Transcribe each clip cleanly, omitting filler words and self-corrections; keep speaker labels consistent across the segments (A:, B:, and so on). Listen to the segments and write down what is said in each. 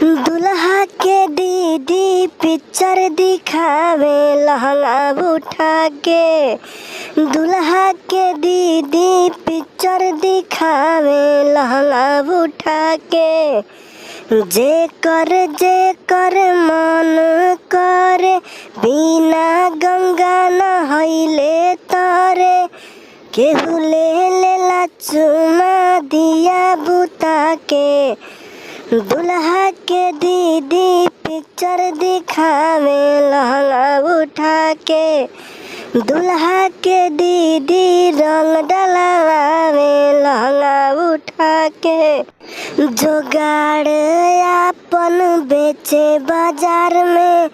A: दुल्हा के दीदी पिक्चर दिखावे लहंगा उठा के। दुल्हा के दीदी पिक्चर दिखावे लहंगा उठा के। जे कर मन करे बिना गंगा नहैले तारे। केहू ले लेला चुमा दिया बुता के। दुल्हा के दीदी पिक्चर दिखावे लहंगा उठा के। दुल्हा के दीदी रंग डलवावे लहंगा उठा के। जोगाड़ आपन बेचे बाजार में।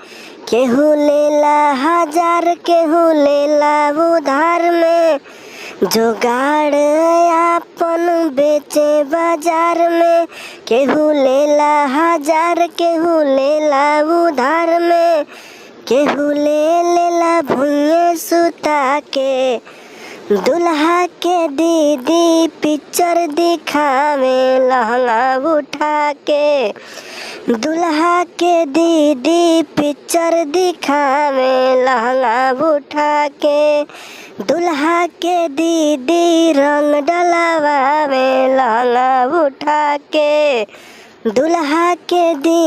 A: केहू लेला 1000 केहू लेला उधार में। जोगाड़ आपन बेचे बाजार में। केहू लेला 1000 केहू लेला उधार में। केहू ले लेला भुइये सुता के। दुल्हा के दीदी पिक्चर दिखावे लहंगा उठा के। दुल्हा के दीदी पिक्चर दिखावे लहंगा उठा के। दुल्हा के दीदी रंग डलवावे लहंगा उठा के। दुल्हा के दी